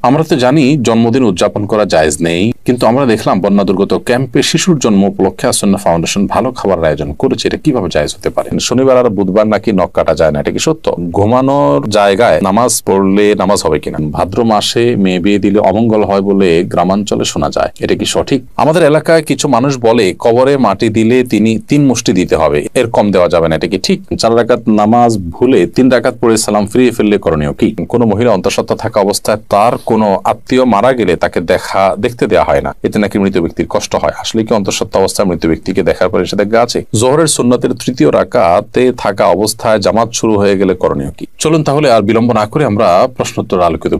আমরা তো জানি জন্মদিন উদযাপন করা জায়েজ নেই, কিন্তু আমরা দেখলাম বন্যা দুর্গত ক্যাম্পে শিশুর জন্ম উপলক্ষে আসন্না ফাউন্ডেশন ভালো খাবারের আয়োজন করেছে। এটা কিভাবে জায়েজ হতে পারে? শনিবার আর বুধবার নাকি নখ কাটা যায় না, এটা কি সত্য? ঘুমানোর জায়গায় নামাজ পড়লে নামাজ হবে কিনা? ভাদ্র মাসে মেয়ে বিয়ে দিলে অমঙ্গল হয় বলে গ্রামাঞ্চলে শোনা যায়, এটা কি সঠিক? আমাদের এলাকায় কিছু মানুষ বলে কবরে মাটি দিলে তিনি 3 মুষ্টি দিতে হবে, এর কম দেওয়া যাবে না, এটা কি ঠিক? 4 রাকাত নামাজ ভুলে 3 রাকাত পড়ে সালাম ফিরিয়ে ফেললে করণীয় কি? কোন মহিলা অন্তঃসত্ত্বা থাকা অবস্থায় তার কোনো আত্মীয় মারা গেলে তাকে দেখতে দেওয়া হয় না, এতে নাকি মৃত ব্যক্তির কষ্ট হয়। আসলে কি অন্তঃসত্ত্বা অবস্থায় মৃত ব্যক্তিকে দেখার পরে নিষেধাজ্ঞা আছে? জোহরের সুন্নতের 3য় রাকাতে থাকা অবস্থায় জামাত শুরু হয়ে গেলে করণীয় কি? চলুন তাহলে আর বিলম্ব না করে আমরা প্রশ্নোত্তর আলোকিত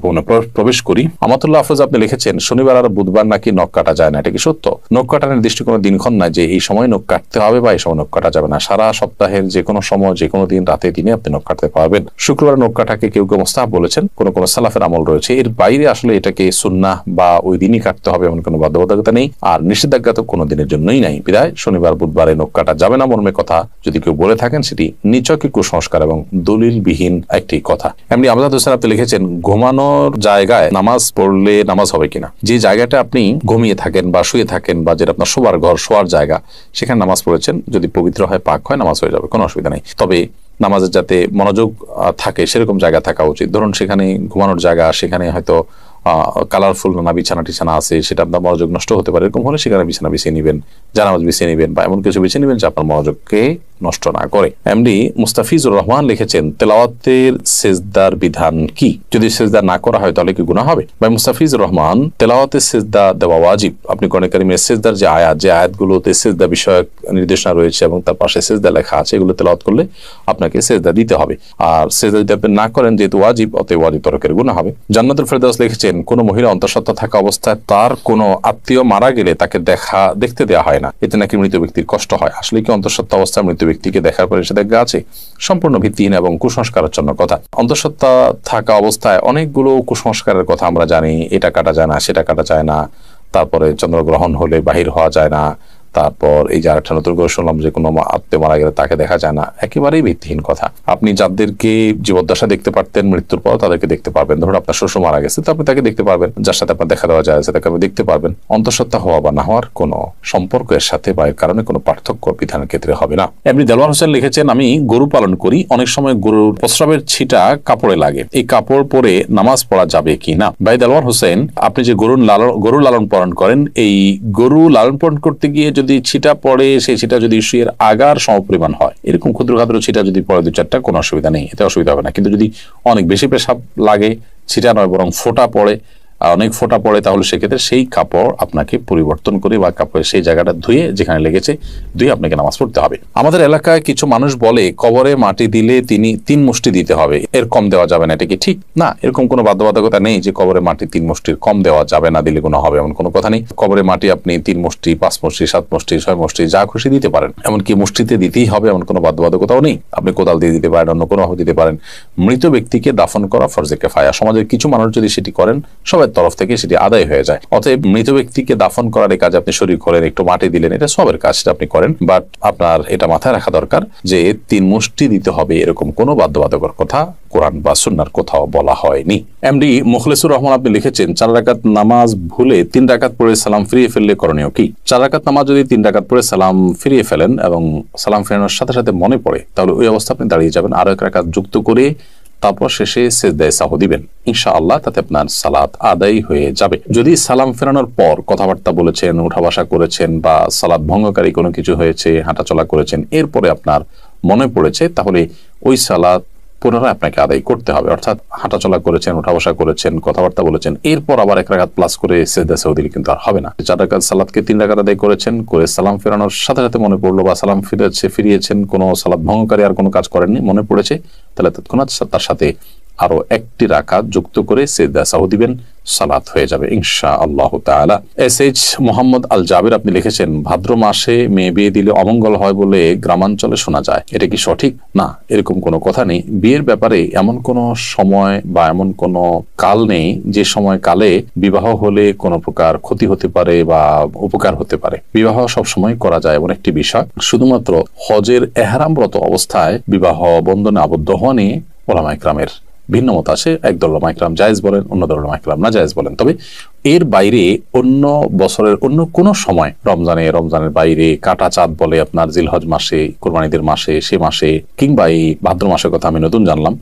প্রবেশ করি। আমাতুল্লাহ আফরোজ আপনি লিখেছেন শনিবার আর বুধবার নাকি নখ কাটা যায় না, এটা কি সত্য? নখ কাটার নির্দিষ্ট কোনো দিনক্ষণ নাই যে এই সময় নখ কাটতে হবে বা এই সময় নখ কাটা যাবে না। সারা সপ্তাহের যে কোনো সময় যে কোনো দিন রাতে দিনে আপনি নখ কাটতে পারবেন। শুক্রবার নখ কাটাকে কেউ কেউ মুস্তাহাব বলেছেন, কোন কোন সালাফের আমল রয়েছে। এর বাইরে আসলে এটাকে সুন্নাহ বা ওই দিনই কাটতে হবে এমন কোনো বাধ্যবাধকতা নেই, আর নিষেধাজ্ঞা তো কোনো দিনের জন্যই নাই। বিদায় শনিবার বুধবারে নখ কাটা যাবে না মর্মে কথা যদি কেউ বলে থাকেন, সেটি নিছকই কুসংস্কার এবং দলিলবিহীন একটি কথা। এমনি আমজাদ হোসেন আপনি লিখেছেন ঘুমানোর জায়গায় নামাজ পড়লে নামাজ হবে কিনা? যে জায়গাটা আপনি ঘুমিয়ে থাকেন বা শুয়ে থাকেন বা যেটা আপনার শোবার ঘর, শোয়ার জায়গা, সেখানে নামাজ পড়েছেন, যদি পবিত্র হয়, পাক হয়, নামাজ হয়ে যাবে, কোনো অসুবিধা নেই। তবে নামাজের যাতে মনোযোগ থাকে সেরকম জায়গা থাকা উচিত। ধরুন সেখানে ঘুমানোর জায়গা, সেখানে হয়তো কালারফুল নানা বিছানা টিছানা আছে, সেটা আপনার মনোযোগ নষ্ট হতে পারে, এরকম হলে সেখানে বিছানা বিছিয়ে নিবেন, জানামাজ বিছিয়ে নিবেন বা এমন কিছু বিছিয়ে নিবেন যে আপনার মনোযোগকে নষ্ট না করে। এমডি মুস্তাফিজুর রহমান লিখেছেন তেলাওয়াতের সেজদার বিধান কি? যদি সেজদা না করা হয় তাহলে কি গুনাহ হবে? ভাই মুস্তাফিজুর রহমান, তেলাওয়াতের সেজদা দেওয়া ওয়াজিব। আপনি কোরআন কারীমের সেজদার যে আয়াতগুলোতে সেজদা বিষয়ক নির্দেশনা রয়েছে এবং তার পাশে সেজদা লেখা আছে, এগুলো তেলাওয়াত করলে আপনাকে সেজদা দিতে হবে। আর সেজদা যদি আপনি না করেন, যেহেতু ওয়াজিব, অতএব ওয়াজিব তরকের গুনাহ হবে। জান্নাতুল ফেরদাউস লিখেছেন কোন মহিলা অন্তঃসত্ত্বা থাকা অবস্থায় তার কোনো আত্মীয় মারা গেলে তাকে দেখতে দেওয়া হয় না, এতে নাকি মৃত ব্যক্তির কষ্ট হয়। আসলে কি অন্তঃসত্ত্বা অবস্থায় মৃত ব্যক্তিকে দেখার পরে নিষেধাজ্ঞা আছে? সম্পূর্ণ ভিত্তিহীন এবং কুসংস্কারাচ্ছন্ন কথা। অন্তঃসত্ত্বা থাকা অবস্থায় অনেকগুলো কুসংস্কারের কথা আমরা জানি। এটা কাটা যায় না, সেটা কাটা যায় না, তারপরে চন্দ্রগ্রহণ হলে বাহির হওয়া যায় না, তারপর এই যে আরেকটা নতুন করে শুনলাম যে কোনো আত্মীয় মারা গেলে তাকে দেখা যায় না। একেবারেই ভিত্তিহীন কথা। আপনি যাদেরকে জীবদ্দশা দেখতে পারতেন, মৃত্যুর পর তাদেরকে দেখতে পারবেন। ধরুন আপনার শ্বশুর মারা গেছে, তো আপনি তাকে দেখতে পারবেন, যার সাথে আপনার দেখা দেওয়া যায় তাকে আপনি দেখতে পারবেন। অন্তঃসত্ত্বা হওয়া বা না হওয়ার কোনো সম্পর্ক এর সাথে বা এর কারণে কোনো পার্থক্য বিধানের ক্ষেত্রে হবে না। এমনি দেলোয়ার হোসেন লিখেছেন আমি গরু পালন করি, অনেক সময় গরুর প্রস্রাবের ছিটা কাপড়ে লাগে, এই কাপড় পরে নামাজ পড়া যাবে কি না? ভাই দেলোয়ার হোসেন, আপনি যে গরু লালন পালন করেন, এই গরু লালন পালন করতে গিয়ে যদি ছিটা পড়ে, সেই ছিটা যদি শুয়ের আগার সমপরিমাণ হয়, এরকম ক্ষুদ্র ক্ষুদ্র ছিটা যদি পড়ে 2-4টা, কোনো অসুবিধা নেই, এতে অসুবিধা হবে না। কিন্তু যদি অনেক বেশি পেশাব লাগে, ছিটা নয় বরং ফোঁটা পড়ে, অনেক ফোঁটা পড়ে, তাহলে সেক্ষেত্রে সেই কাপড় আপনাকে পরিবর্তন করে বা কাপড়ের সেই জায়গাটা ধুয়ে, যেখানে লেগেছে ধুয়ে আপনাকে নামাজ পড়তে হবে। আমাদের এলাকায় কিছু মানুষ বলে কবরে মাটি দিলে তিনি 3 মুষ্টি দিতে হবে, এর কম দেওয়া যাবে না, এটা কি ঠিক? না, এরকম কোনো বাধ্যবাধকতা নেই যে কবরে মাটি 3 মুষ্টির কম দেওয়া যাবে না, দিলে কোনো হবে এমন কোনো কথা নেই। কবরে মাটি আপনি 3 মুষ্টি, 5 মুষ্টি, 7 মুষ্টি, 6 মুষ্টি, যা খুশি দিতে পারেন। এমনকি মুষ্টিতে দিতেই হবে এমন কোনো বাধ্যবাধকতাও নেই। আপনি কোদাল দিয়ে দিতে পারেন, অন্য কোনো ভাবে দিতে পারেন। মৃত ব্যক্তিকে দাফন করা ফরজে কিফায়া। সমাজের কিছু মানুষ যদি সেটি করেন, সবার তরফ থেকে সেটি আদায় হয়ে যায়। অতএব মৃত ব্যক্তিকে দাফন করার এই কাজে আপনি শরীক হলেন, একটু মাটি দিলেন, এটা সবের কাজ, সেটা আপনি করেন। বাট আপনার এটা মাথায় রাখা দরকার যে 3 মুষ্টি দিতে হবে এরকম কোনো বাধ্যবাধকতার কথা কোরআন বা সুন্নাহর কোথাও বলা হয়নি। এমডি মুখলেসুর রহমান আপনি লিখেছেন 4 রাকাত নামাজ ভুলে 3 রাকাত পড়ে সালাম ফিরিয়ে ফেললে করণীয় কি? 4 রাকাত নামাজ যদি 3 রাকাত পড়ে সালাম ফিরিয়ে ফেলেন এবং সালাম ফেরানোর সাথে সাথে মনে পড়ে, তাহলে ওই অবস্থা আপনি দাঁড়িয়ে যাবেন, আরো 1 রাকাত যুক্ত করে তারপর শেষে সিজদায়ে সাহু দিবেন। ইনশাআল্লাহ তাতে আপনার সালাত আদায় হয়ে যাবে। যদি সালাম ফেরানোর পর কথাবার্তা বলেছেন, উঠা বসা করেছেন বা সালাত ভঙ্গকারী কোনো কিছু হয়েছে, হাঁটাচলা করেছেন, এরপরে আপনার মনে পড়েছে, তাহলে ওই সালাত পুনরায় আপনাকে আদায় করতে হবে। অর্থাৎ হাঁটাচলা করেছেন, উঠা বসা করেছেন, কথাবার্তা বলেছেন, এরপর আবার 1 রাকাত প্লাস করে সিজদায়ে সাহু দিলে কিন্তু আর হবে না। 4 রাকাত সালাতকে 3 রাকাত আদায় করেছেন, করে সালাম ফেরানোর সাথে সাথে মনে পড়লো বা সালাম ফিরিয়েছেন, কোনো সালাত ভঙ্গকারী আর কোনো কাজ করেননি, মনে পড়েছে, তাহলে তৎক্ষণাৎ তার সাথে আরো 1টি রাকাত যুক্ত করে সিজদায়ে সাহু দিবেন, সালাত হয়ে যাবে ইনশাআল্লাহ তাআলা। এসএইচ মোহাম্মদ আল জাবির আপনি লিখেছেন ভাদ্র মাসে মেয়ে বিয়ে দিলে অমঙ্গল হয় বলে গ্রামাঞ্চলে শোনা যায়, এটা কি সঠিক? না, এরকম কোনো কথা নেই। বিয়ের ব্যাপারে এমন কোনো সময় বা এমন কোনো কাল নেই যে সময় কালে বিবাহ হলে কোনো প্রকার ক্ষতি হতে পারে বা উপকার হতে পারে। বিবাহ সব সময় করা যায় এমন একটি বিষয়। শুধুমাত্র হজের এহরামরত অবস্থায় বিবাহ বন্ধনে আবদ্ধ হওয়া নিয়ে উলামায়ে কেরামের ভিন্ন মত আছে, একদল উলামা ইকরাম জায়েজ বলেন, অন্য দল উলামা ইকরাম না জায়েজ বলেন। তবে এর বাইরে অন্য বছরের অন্য কোনো সময়, রমজানের বাইরে, কাটা চাঁদ বলে আপনার জিলহজ মাসে, কুরবানিদের মাসে, সে মাসে, কিংবা এই ভাদ্র মাসের কথা আমি নতুন জানলাম,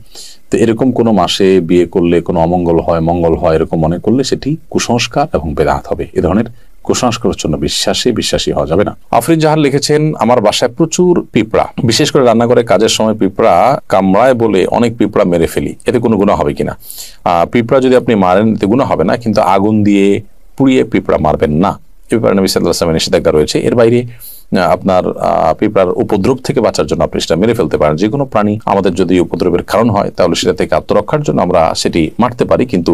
তো এরকম কোনো মাসে বিয়ে করলে কোনো অমঙ্গল হয়, মঙ্গল হয় এরকম মনে করলে সেটি কুসংস্কার এবং বেদাত হবে। এ ধরনের কুসংস্কারের জন্য বিশ্বাসী হওয়া যাবে না। আফরিন জাহান লিখেছেন, আমার বাসায় প্রচুর পিঁপড়া, বিশেষ করে রান্নাঘরে কাজের সময় পিঁপড়া কামড়ায় বলে অনেক পিঁপড়া মেরে ফেলি, এতে কোনো গুনাহ হবে কিনা? পিঁপড়া যদি আপনি মারেন এতে গুনাহ হবে না, কিন্তু আগুন দিয়ে পুড়িয়ে পিঁপড়া মারবেন না, এ ব্যাপারে নবী সাল্লাল্লাহু আলাইহি ওয়াসাল্লামের নিষেধাজ্ঞা রয়েছে। এর বাইরে আপনার পিঁপড়ার উপদ্রব থেকে বাঁচার জন্য আপনি সেটা মেরে ফেলতে পারেন। যে কোনো প্রাণী আমাদের যদি উপদ্রবের কারণ হয় তাহলে সেটা থেকে আত্মরক্ষার জন্য আমরা সেটি মারতে পারি, কিন্তু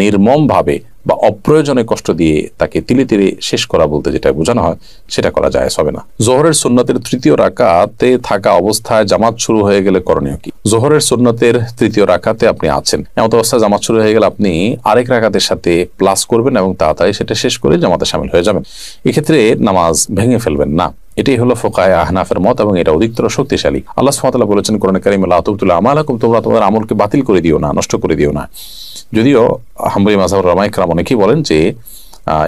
নির্মম ভাবে বা অপ্রয়োজনে কষ্ট দিয়ে তাকে তিলে তিলে শেষ করা বলতে যেটা বোঝানো হয় সেটা করা জায়েজ হবে না। জোহরের সুন্নতের তৃতীয় রাকাতে থাকা অবস্থায় জামাত শুরু হয়ে গেলে করণীয় কি? জোহরের সুন্নতের তৃতীয় রাকাতে আপনি আছেন, এমন অবস্থায় জামাত শুরু হয়ে গেলে আপনি আরেক রাকাতের সাথে প্লাস করবেন এবং তাড়াতাড়ি সেটা শেষ করে জামাতে শামিল হয়ে যাবেন। এক্ষেত্রে নামাজ ভেঙে ফেলবেন না। এটাই হলো ফুকাহায়ে আহনাফের মত এবং এটা অধিকতর শক্তিশালী। আল্লাহ সুবহানাহু ওয়া তাআলা বলেছেন কোরআনে কারিমে, লা তুবতিলু আমালাকুম, তোমরা তোমাদের আমলকে বাতিল করে দিও না, নষ্ট করে দিও না। যদিও হাম্বলী মাযহাবের উলামা ইকরাম অনেকেই বলেন যে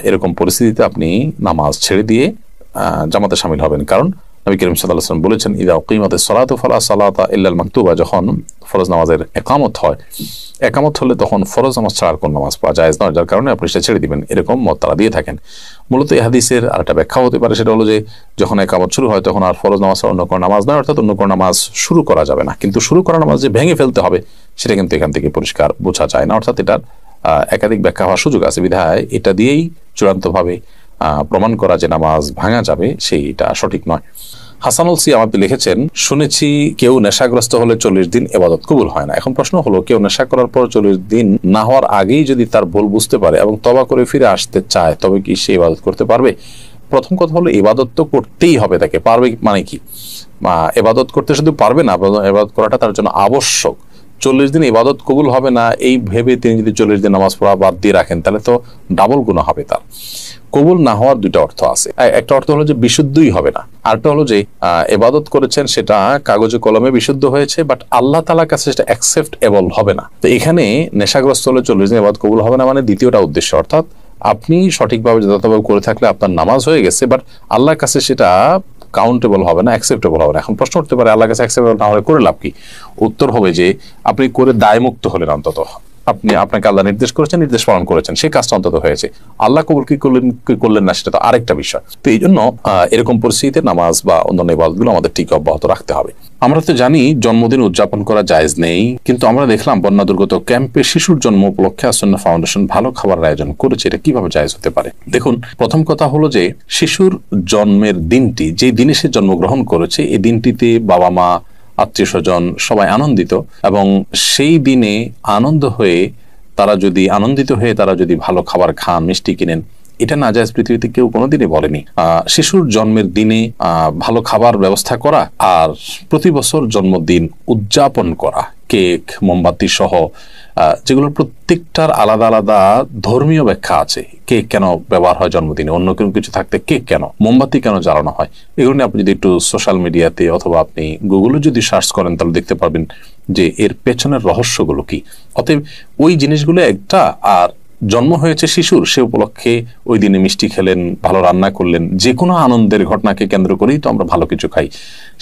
এরকম পরিস্থিতিতে আপনি নামাজ ছেড়ে দিয়ে জামাতে শামিল হবেন, কারণ নবী করিম সাল্লাল্লাহু আলাইহি ওয়াসাল্লাম বলেছেন, ইযা উকিমাতিস সালাতু ফালা সালাতা ইল্লাল মাকতুবা, যখন ফরজ নামাজের একামত হয়, একামত হলে তখন ফরজ নামাজ ছাড়ার কোন নামাজ পড়া জায়েজ নয়, যার কারণে আপনি সেটা ছেড়ে দিবেন, এরকম মত তারা দিয়ে থাকেন। মূলত এই হাদিসের আরেকটা ব্যাখ্যা হতে পারে, সেটা হলো যে যখন একামত শুরু হয় তখন আর ফরজ নামাজ অন্য কোনো নামাজ নয়, অর্থাৎ অন্য কোনো নামাজ শুরু করা যাবে না। কিন্তু শুরু করা নামাজ যে ভেঙে ফেলতে হবে সেটা কিন্তু এখান থেকে পরিষ্কার বোঝা যায় না, অর্থাৎ এটার একাধিক ব্যাখ্যা হওয়ার সুযোগ আছে, বিধায় এটা দিয়েই চূড়ান্তভাবে প্রমাণ করা যে নামাজ ভাঙা যাবে সেইটা সঠিক নয়। হাসানুল সিয়াম আপনি লিখেছেন, শুনেছি কেউ নেশাগ্রস্ত হলে 40 দিন ইবাদত কবুল হয় না। এখন প্রশ্ন হলো, কেউ নেশা করার পর 40 দিন না হওয়ার আগেই যদি তার ভুল বুঝতে পারে এবং তওবা করে ফিরে আসতে চায়, তবে কি সে ইবাদত করতে পারবে? প্রথম কথা হলো, ইবাদত তো করতেই হবে তাকে। পারবে মানে কি? ইবাদত করতে শুধু পারবে না, ইবাদত করাটা তার জন্য আবশ্যক। 40 দিন ইবাদত কবুল হবে না এই ভেবে তিনি যদি 40 দিন নামাজ পড়া বাদ দিয়ে রাখেন তাহলে তো ডাবল গুনাহ হবে তার। কবুল না হওয়ার দুইটা অর্থ আছে, একটা অর্থ হলো যে বিশুদ্ধই হবে না, আরেকটা হলো যে ইবাদত করেছেন সেটা কাগজে কলমে বিশুদ্ধ হয়েছে, বাট আল্লাহ তাআলার কাছে সেটা অ্যাকসেপ্টেবল হবে না। তো এখানে নেশাগ্রস্ত হলে 40 দিন ইবাদত কবুল হবে না মানে দ্বিতীয়টা উদ্দেশ্য, অর্থাৎ আপনি সঠিকভাবে যথাযথভাবে করে থাকলে আপনার নামাজ হয়ে গেছে, বাট আল্লাহর কাছে সেটা কাউন্টেবল হবে না, অ্যাকসেপ্টেবল হবে না। এখন প্রশ্ন উঠতে পারে, আল্লাহর কাছে অ্যাকসেপ্টেবল না হলে করে লাভ কি? উত্তর হবে যে আপনি করে দায়মুক্ত হলেন, অন্তত আপনাকে আল্লাহ নির্দেশ করেছেন, নির্দেশ পালন করেছেন, সেই কাজটা অন্তত হয়েছে। আল্লাহ কবুল কি করলেন না সেটা তো আরেকটা বিষয়। তো এই জন্য এরকম পরিস্থিতিতে নামাজ বা অন্যান্য ইবাদতগুলো আমাদের ঠিক অব্যাহত রাখতে হবে। আমরা তো জানি জন্মদিন উদযাপন করা জায়েজ নেই, কিন্তু আমরা দেখলাম বন্যা দুর্গত ক্যাম্পে শিশুর জন্ম উপলক্ষে আসন্না ফাউন্ডেশন ভালো খাবার আয়োজন করেছে, এটা কিভাবে জায়েজ হতে পারে? দেখুন, প্রথম কথা হলো যে শিশুর জন্মের দিনটি, যে দিনে সে জন্মগ্রহণ করেছে, এই দিনটিতে বাবা মা, আত্মীয় স্বজন সবাই আনন্দিত, এবং সেই দিনে আনন্দিত হয়ে তারা যদি ভালো খাবার খান, মিষ্টি কিনেন, এটা না জায়েজ পৃথিবীতে কেউ কোনোদিনই বলেনি। শিশুর জন্মের দিনে ভালো খাবার ব্যবস্থা করা আর প্রতি বছর জন্মদিন উদযাপন করা, কেক, মোমবাতি সহ, যেগুলোর প্রত্যেকটার আলাদা আলাদা ধর্মীয় ব্যাখ্যা আছে। কেক কেন ব্যবহার হয় জন্মদিনে, অন্য কোনো কিছু থাকতে কেক কেন, মোমবাতি কেন জ্বালানো হয়, এগুলো নিয়ে আপনি যদি একটু সোশ্যাল মিডিয়াতে অথবা আপনি গুগলে যদি সার্চ করেন তাহলে দেখতে পারবেন যে এর পেছনের রহস্যগুলো কি। অতএব ওই জিনিসগুলো একটা, আর জন্ম হয়েছে শিশুর, সে উপলক্ষে ওই দিনে মিষ্টি খেলেন, ভালো রান্না করলেন, যে কোনো আনন্দের ঘটনাকে কেন্দ্র করেই তো আমরা ভালো কিছু খাই,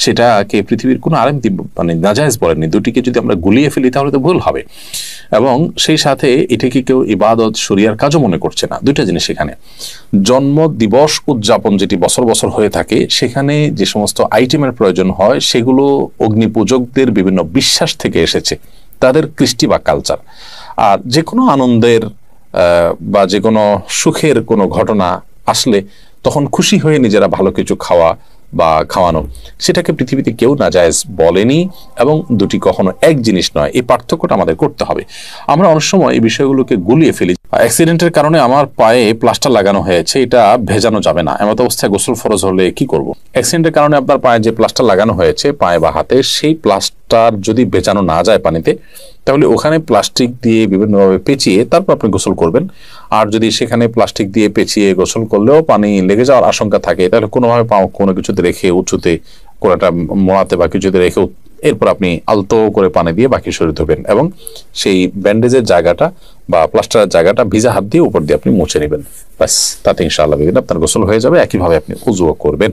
সেটাকে পৃথিবীর কোনো আলেম মানে নাজায়েজ বলেননি। দুটিকে যদি আমরা গুলিয়ে ফেলি তাহলে তো ভুল হবে, এবং সেই সাথে এটাকে কেউ ইবাদত শরিয়ার কাজও মনে করছে না। দুইটা জিনিস এখানে। জন্ম দিবস উদযাপন যেটি বছর বছর হয়ে থাকে, সেখানে যে সমস্ত আইটেমের প্রয়োজন হয় সেগুলো অগ্নি পূজকদের বিভিন্ন বিশ্বাস থেকে এসেছে, তাদের কৃষ্টি বা কালচার। আর যে কোনো আনন্দের বা যে কোনো সুখের কোনো ঘটনা আসলে তখন খুশি হয়ে নিজেরা ভালো কিছু খাওয়া বা খাওয়ানো, সেটাকে পৃথিবীতে কেউ নাজায়েজ বলেনি, এবং দুটি কখনো এক জিনিস নয়। এই পার্থক্যটা আমাদের করতে হবে। আমরা অনেক সময় এই বিষয়গুলোকে গুলিয়ে ফেলি। অ্যাক্সিডেন্টের কারণে আমার পায়ে প্লাস্টার লাগানো হয়েছে, এটা ভেজানো যাবে না, এমত অবস্থায় গোসল ফরজ হলে কি করব? অ্যাক্সিডেন্টের কারণে আপনার পায়ে যে প্লাস্টার লাগানো হয়েছে, পায়ে বা হাতে, সেই প্লাস্টার যদি ভেজানো না যায় পানিতে, তাহলে ওখানে প্লাস্টিক দিয়ে বিভিন্নভাবে পেঁচিয়ে তারপর আপনি গোসল করবেন। আর যদি সেখানে প্লাস্টিক দিয়ে পেঁচিয়ে গোসল করলেও পানি লেগে যাওয়ার আশঙ্কা থাকে, তাহলে কোনোভাবে পাও কোনো কিছুতে রেখে উঁচুতে, কোনো একটা মোড়াতে বা কিছুতে রেখে এরপর আপনি আলতো করে পানি দিয়ে বাকি শরীর ধোবেন এবং সেই ব্যান্ডেজের জায়গাটা বা প্লাস্টারের জায়গাটা ভিজা হাত দিয়ে উপর দিয়ে আপনি মুছে নেবেন। ব্যাস, তাতে ইনশাআল্লাহ আপনার গোসল হয়ে যাবে। একইভাবে আপনি উযুও করবেন।